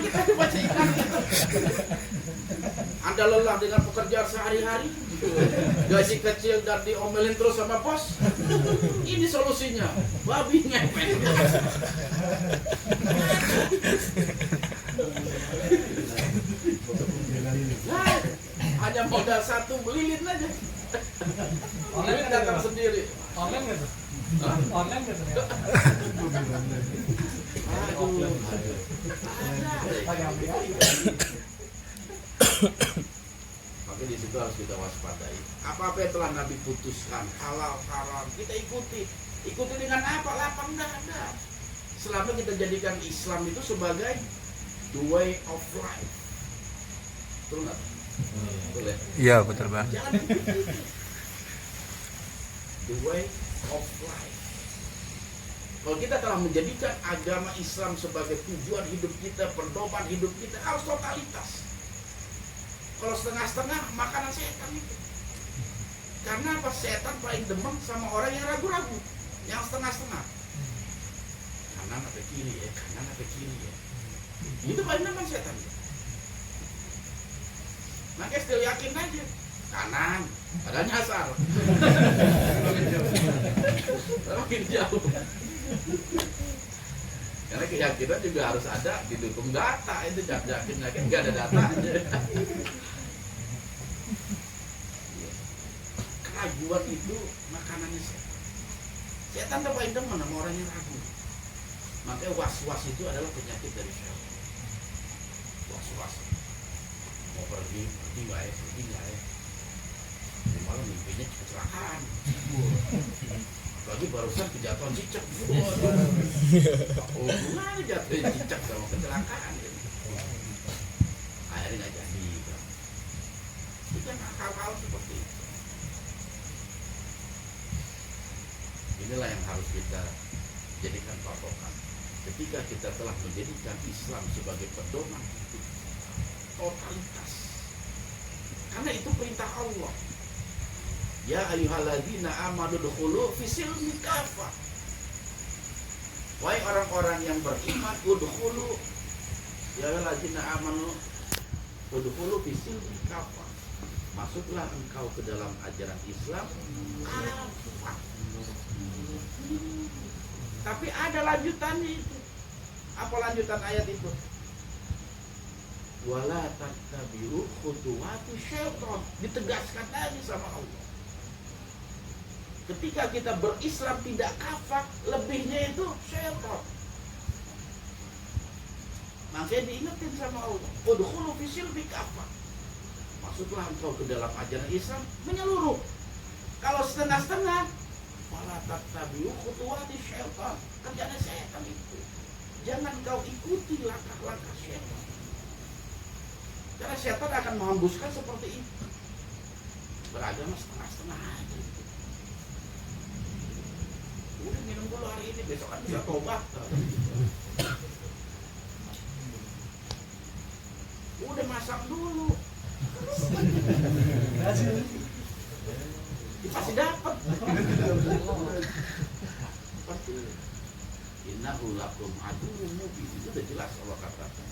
Kita baca iklan gitu. Anda lelah dengan pekerjaan sehari-hari, gaji kecil dan diomelin terus sama bos. Ini solusinya, babi ngepet. Nah, hanya modal satu lilin aja. Lilin datang sendiri. Online nggak tuh? Hah? Online nggak tuh? Maka di situ harus kita waspadai. Apa-apa yang telah Nabi putuskan, halal, haram, kita ikuti. Ikuti dengan apa? Lapang dada. Selama kita jadikan Islam itu sebagai the way of life. Betul nggak? Boleh. Iya betul Bang. Jangan ikuti itu. The way of life. Kalau kita telah menjadikan agama Islam sebagai tujuan hidup kita, pedoman hidup kita, harus totalitas. Kalau setengah-setengah, makanan setan itu. Karena apa? Setan paling demen sama orang yang ragu-ragu, yang setengah-setengah. Kanan apa kiri ya, kanan apa kiri ya. Itu paling demen setan. Makanya still yakin aja, kanan, padahal nyasar. Makin jauh. Karena keyakinan juga harus ada didukung data. Itu yakin nggak ada data aja. Keraguan itu makanannya setan. Setan tuh paling demen sama orang yang ragu. Makanya was-was itu adalah penyakit dari setan. Was-was. Mau pergi nggak ya, pergi nggak ya. Malah mimpinya kecelakaan. Lagi barusan kejatuhan cicak. Oh, gimana jatuh cicak sama kecelakaan gitu. Akhirnya nggak jadi. Itu kan hal-hal seperti itu. Inilah yang harus kita jadikan patokan. Ketika kita telah menjadikan Islam sebagai pedoman hidup, totalitas. Karena itu perintah Allah. Ya ayyuhalladzina amanu dukhulu fisilmi kafah. Wahai orang-orang yang beriman, udkhulu ya ayyuhalladzina amanu udkhulu fisilmi kafah. Masuklah engkau ke dalam ajaran Islam kafah. Tapi ada lanjutannya itu. Apa lanjutan ayat itu? Wala tattabi'u khutuwati syaitan. Ditegaskan lagi sama Allah. Ketika kita berislam tidak kafah, lebihnya itu syaitan. Makanya diingetin sama Allah. Udkhulu fi silmi kafah. Masuklah engkau ke dalam ajaran Islam menyeluruh. Kalau setengah-setengah, wala tattabi'u khutuwati syaitan. Kerjanya setan itu. Jangan kau ikuti langkah-langkah syaitan. Karena setan akan menghembuskan seperti itu. Beragama setengah-setengah aja. Udah minum dulu hari ini, besok kan bisa tobat. Udah masak dulu. Pasti dapat. Innahu lakum aduwwun mubin. Itu udah jelas Allah katakan.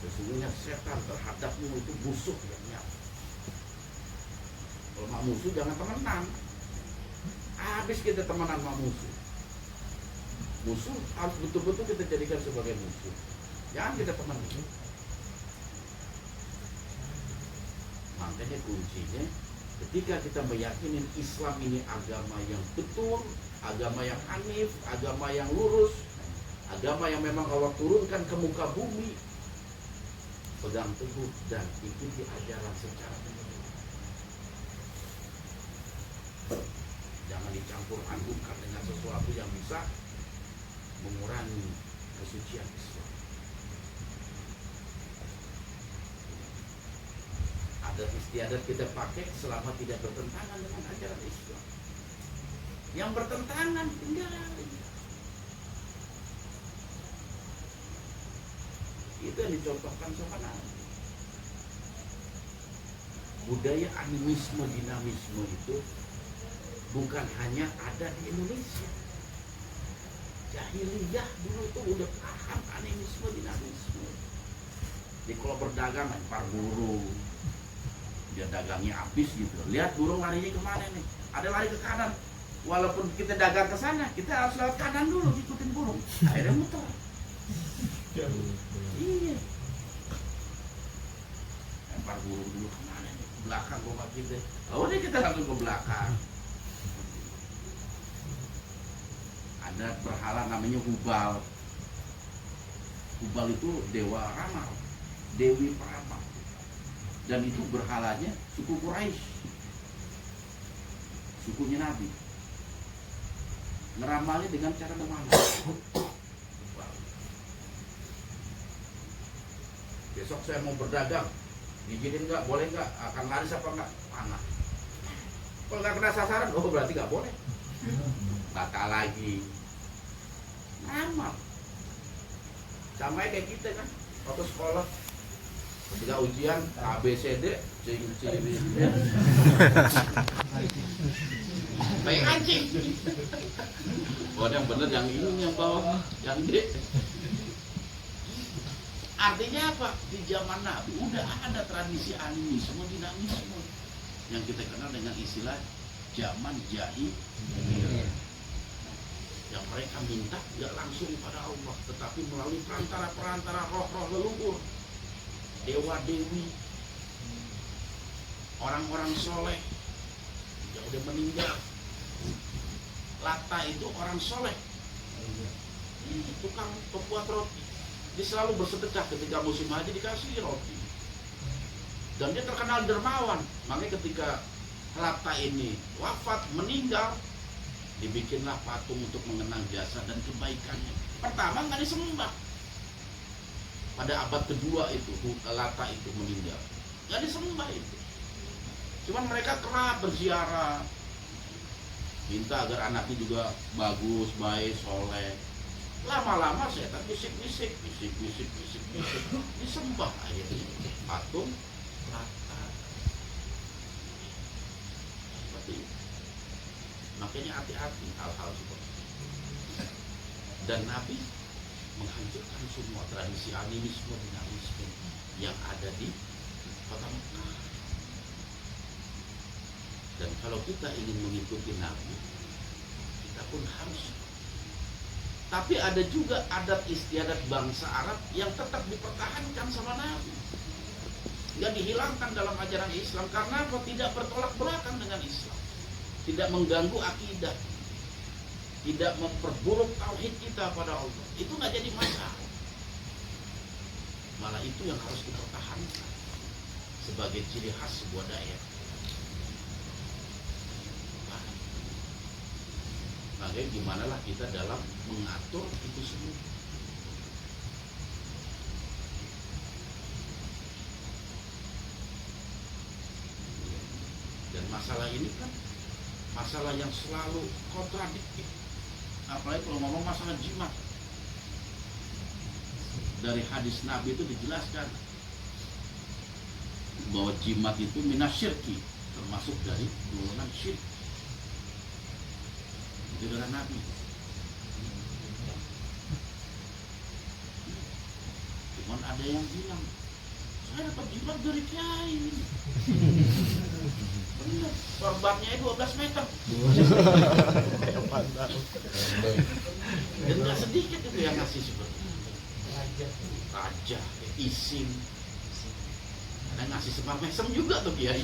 Sesungguhnya setan terhadapmu itu musuh yang nyata. Kalau mau musuh jangan temenan. Habis kita temenan sama musuh. Musuh harus betul-betul kita jadikan sebagai musuh. Jangan kita teman. Makanya kuncinya ketika kita meyakini Islam ini agama yang betul, agama yang hanif, agama yang lurus, agama yang memang Allah turunkan ke muka bumi, pegang teguh dan ikuti ajaran secara benar. Jangan dicampur adukkan dengan sesuatu yang bisa mengurangi kesucian Islam. Adat istiadat kita pakai selama tidak bertentangan dengan ajaran Islam. Yang bertentangan tinggalin. Itu yang dicontohkan sama Nabi. Budaya animisme, dinamisme itu bukan hanya ada di Indonesia. Jahiliyah dulu itu udah paham animisme, dinamisme. Jadi kalau berdagang lempar burung, dia dagangnya habis gitu. Lihat burung larinya kemana nih? Ada lari ke kanan. Walaupun kita dagang ke sana, kita harus lewat kanan dulu, ikutin burung. Akhirnya muter. Iya. Lempar burung dulu kemana nih? Ke belakang gua kita. Oh, ini kita langsung ke belakang. Ada berhala namanya Hubal. Hubal itu dewa ramal, dewi peramal. Dan itu berhalanya suku Quraisy, sukunya Nabi. Ngeramalnya dengan cara memanah. Besok saya mau berdagang, izinin nggak? Boleh nggak? Akan laris apa nggak? Panah. Kalau nggak kena sasaran, oh berarti nggak boleh. Batal lagi. Ngamal. Sama kayak kita kan, waktu sekolah. Ketika ujian ABCD, ciri-ciri baik anjing. Oh, yang bener yang ini, yang bawah, yang D. Artinya apa? Di zaman Nabi udah ada tradisi animisme, dinamisme yang kita kenal dengan istilah zaman jahiliyah. Yang mereka minta tidak langsung pada Allah, tetapi melalui perantara-perantara roh-roh leluhur, dewa-dewi, orang-orang soleh yang udah meninggal. Lata itu orang soleh, tukang pembuat roti. Dia selalu bersedekah ketika musim haji, dikasih roti. Dan dia terkenal dermawan. Makanya ketika Lata ini wafat, meninggal, Dibikinlah patung untuk mengenang jasa dan kebaikannya. Pertama nggak disembah. Pada abad kedua itu Lata itu meninggal, nggak disembah itu. Cuman mereka kerap berziarah, minta agar anaknya juga bagus, baik, soleh. Lama-lama setan bisik-bisik, disembah akhirnya patung Lata. Seperti itu. Makanya hati-hati hal-hal seperti itu. Dan Nabi menghancurkan semua tradisi animisme dinamisme yang ada di kota Mekah. Dan kalau kita ingin mengikuti Nabi, kita pun harus. Tapi ada juga adat istiadat bangsa Arab yang tetap dipertahankan sama Nabi, nggak dihilangkan dalam ajaran Islam. Karena apa? Tidak bertolak belakang dengan Islam, tidak mengganggu akidah, tidak memperburuk tauhid kita pada Allah. Itu nggak jadi masalah. Malah itu yang harus dipertahankan sebagai ciri khas sebuah daerah. Makanya gimana lah kita dalam mengatur itu semua. Dan masalah ini kan masalah yang selalu kontradiktif. Apalagi kalau ngomong masalah jimat. Dari hadis Nabi itu dijelaskan bahwa jimat itu minasyirki, termasuk dari golongan syirik. Itu dari Nabi. Cuman ada yang bilang, saya dapat jimat dari kiai ini. Benar, sorbannya 12 meter. Dan gak sedikit itu yang ngasih seperti itu. Raja, isim. Ada ngasih semar mesem juga tuh kiai.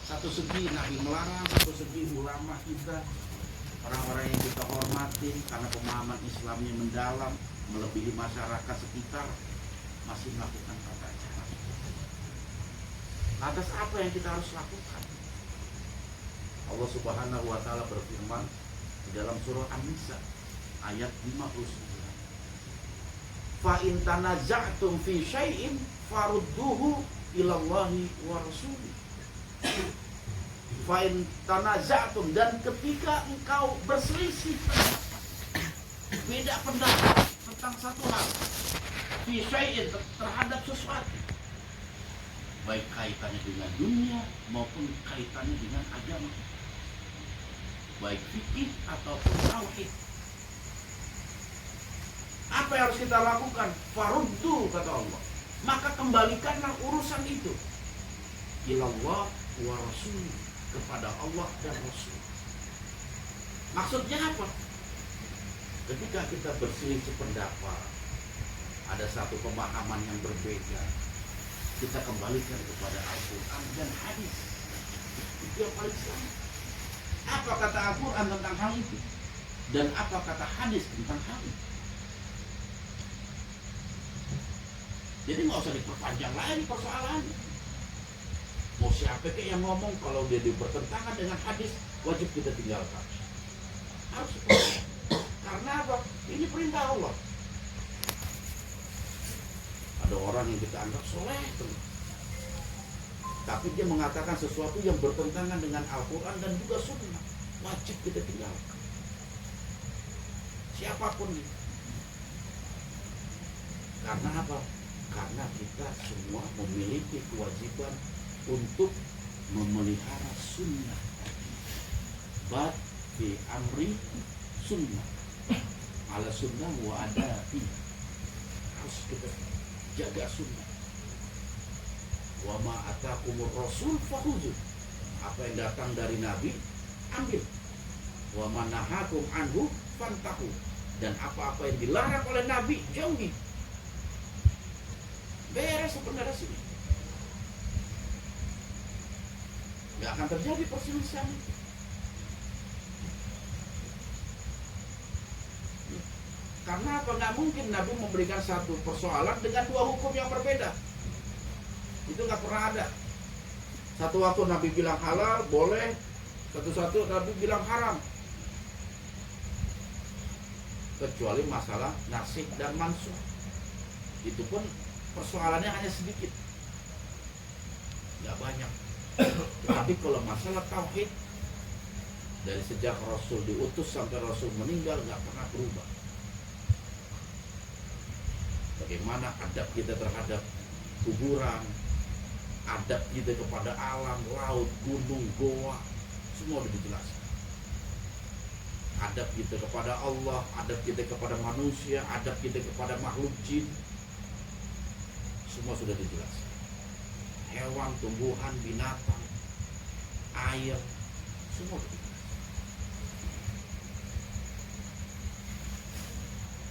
Satu segi Nabi melarang, satu segi ulama kita, orang-orang yang kita hormati karena pemahaman Islamnya mendalam, melebihi masyarakat sekitar, masih melakukan tata cara. Atas apa yang kita harus lakukan? Allah Subhanahu wa Ta'ala berfirman di dalam surah An-Nisa ayat 59. Fa in tanaza'tum fi syai'in farudduhu ilallahi wa rasulih. Fa'in tanaza'tum, dan ketika engkau berselisih beda pendapat tentang satu hal, fi syai'in, terhadap sesuatu, baik kaitannya dengan dunia maupun kaitannya dengan agama, baik fikih ataupun tauhid, apa yang harus kita lakukan? Faruddu, kata Allah, maka kembalikanlah urusan itu ilallah wa rasul, kepada Allah dan Rasul. Maksudnya apa? Ketika kita berselisih pendapat, ada satu pemahaman yang berbeda, kita kembalikan kepada Al-Quran dan hadis. Itu yang paling selamat. Apa kata Al-Quran tentang hal itu? Dan apa kata hadis tentang hal itu? Jadi nggak usah diperpanjang lagi persoalannya. Mau siapa yang ngomong, kalau dia bertentangan dengan hadis, wajib kita tinggalkan. Harus. Karena apa? Ini perintah Allah. Ada orang yang kita anggap soleh, tapi dia mengatakan sesuatu yang bertentangan dengan Al-Quran dan juga Sunnah, wajib kita tinggalkan. Siapapun itu. Karena apa? Karena kita semua memiliki kewajiban untuk memelihara sunnah. Bad fi amri sunnah, ala sunnah wa adati. Harus kita jaga sunnah. Wa ma atakumur rasul fakhudhu. Apa yang datang dari Nabi, ambil. Wa ma nahakum anhu fantahu. Dan apa-apa yang dilarang oleh Nabi, jauhi. Beres sebenarnya sini. Nggak akan terjadi perselisihan. Karena apa? Nggak mungkin Nabi memberikan satu persoalan dengan dua hukum yang berbeda. Itu nggak pernah ada. Satu waktu Nabi bilang halal, boleh, Satu-satu Nabi bilang haram. Kecuali masalah nasib dan mansukh. Itu pun persoalannya hanya sedikit, nggak banyak. Tapi kalau masalah tauhid, dari sejak Rasul diutus sampai Rasul meninggal nggak pernah berubah. Bagaimana adab kita terhadap kuburan, adab kita kepada alam, laut, gunung, goa, semua sudah dijelaskan. Adab kita kepada Allah, adab kita kepada manusia, adab kita kepada makhluk jin, semua sudah dijelaskan. Hewan, tumbuhan, binatang, air, semua sudah dijelaskan.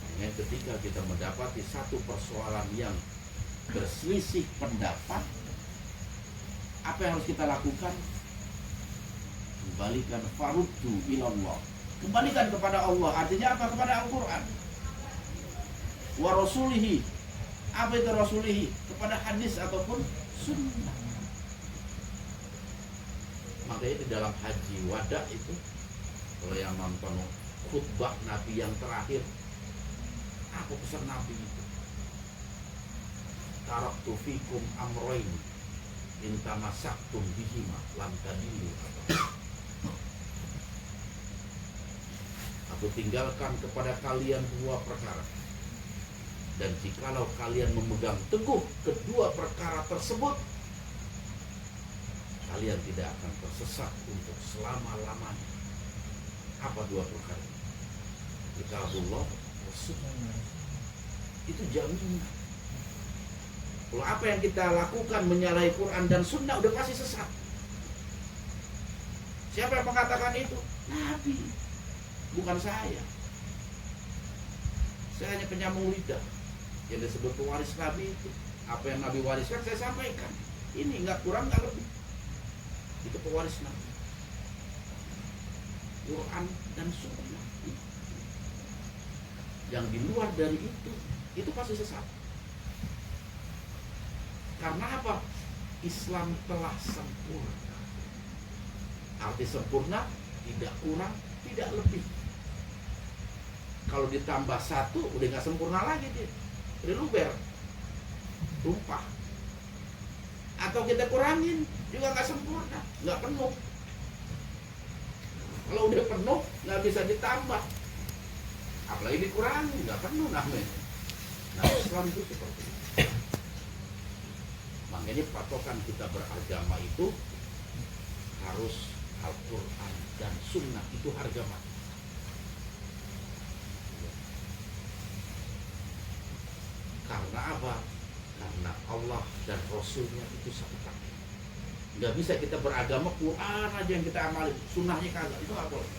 Makanya ketika kita mendapati satu persoalan yang berselisih pendapat, apa yang harus kita lakukan? Kembalikan faruddu ilallah. Kembalikan kepada Allah. Artinya apa? Kepada Al-Quran. Wa rasulihi. Apa itu rasulihi? Kepada hadis ataupun sunnah. Makanya di dalam haji wada itu, kalau yang nonton khutbah Nabi yang terakhir, apa pesan Nabi itu? Taraktu fikum amroin in tamassaktum bihima lam tadillu. Aku tinggalkan kepada kalian dua perkara, dan jikalau kalian memegang teguh kedua perkara tersebut, kalian tidak akan tersesat untuk selama-lamanya. Apa dua perkara? Kitabullah wa sunnah. Itu jaminan. Kalau apa yang kita lakukan menyalahi Quran dan Sunnah, udah pasti sesat. Siapa yang mengatakan itu? Nabi. Bukan saya. Saya hanya penyambung lidah. Yang disebut pewaris Nabi itu. Apa yang Nabi wariskan saya sampaikan. Ini nggak kurang nggak lebih. Itu pewaris Nabi. Quran dan Sunnah. Yang di luar dari itu pasti sesat. Karena apa? Islam telah sempurna. Arti sempurna, tidak kurang, tidak lebih. Kalau ditambah satu, udah nggak sempurna lagi dia. Udah luber, tumpah. Atau kita kurangin, juga nggak sempurna, nggak penuh. Kalau udah penuh, nggak bisa ditambah. Apalagi dikurangi, nggak penuh namanya. Nah, Islam itu seperti itu. Makanya patokan kita beragama itu harus Al-Quran dan Sunnah, itu harga mati. Karena apa? Karena Allah dan Rasulnya itu satu paket. Nggak bisa kita beragama Quran aja yang kita amali, Sunnahnya kagak, itu nggak boleh.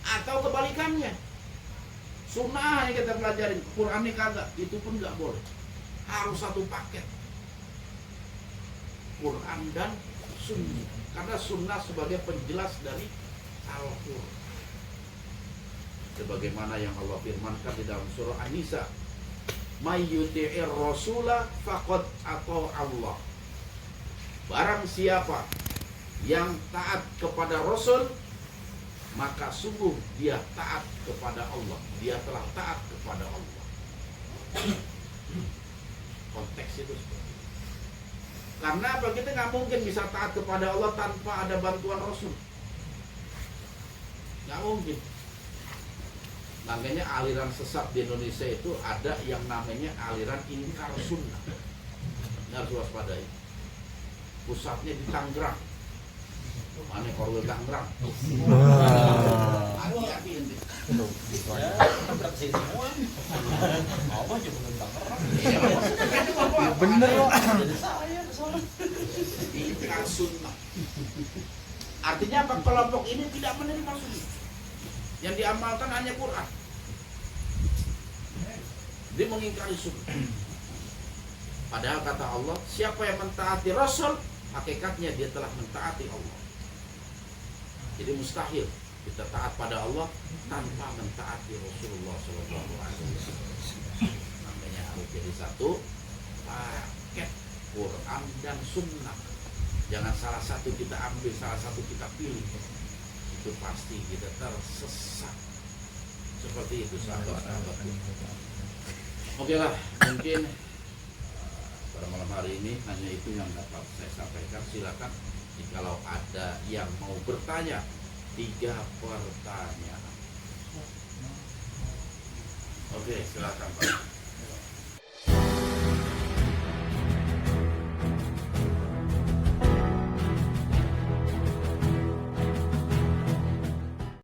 Atau kebalikannya, Sunnah yang kita pelajarin, Qurannya kagak, itu pun nggak boleh. Harus satu paket, Quran dan Sunnah. Karena Sunnah sebagai penjelas dari Al-Quran. Sebagaimana yang Allah firmankan di dalam surah An-Nisa, may yuti'ir rasula faqad ata Allah. Barang siapa yang taat kepada Rasul, maka sungguh dia taat kepada Allah. Dia telah taat kepada Allah. Konteks itu seperti itu. Karena apa? Kita nggak mungkin bisa taat kepada Allah tanpa ada bantuan Rasul. Nggak mungkin. Makanya aliran sesat di Indonesia itu ada yang namanya aliran ingkar sunnah. Ini harus waspadai. Pusatnya di Tangerang. Mana Korwil Tangerang? Hati-hati ini. Bener loh. Ingkar sunnah. Artinya apa? Kelompok ini tidak menerima sunnah. Yang diamalkan hanya Quran. Dia mengingkari sunnah. Padahal kata Allah, siapa yang mentaati Rasul, hakikatnya dia telah mentaati Allah. Jadi mustahil kita taat pada Allah tanpa mentaati Rasulullah SAW. Namanya harus jadi satu paket, Quran dan Sunnah. Jangan salah satu kita ambil, salah satu kita pilih. Itu pasti kita tersesat. Seperti itu sahabat-sahabatku. Oke lah, mungkin pada malam hari ini hanya itu yang dapat saya sampaikan. Silakan jikalau ada yang mau bertanya, 3 pertanyaan. Oke, silakan Pak.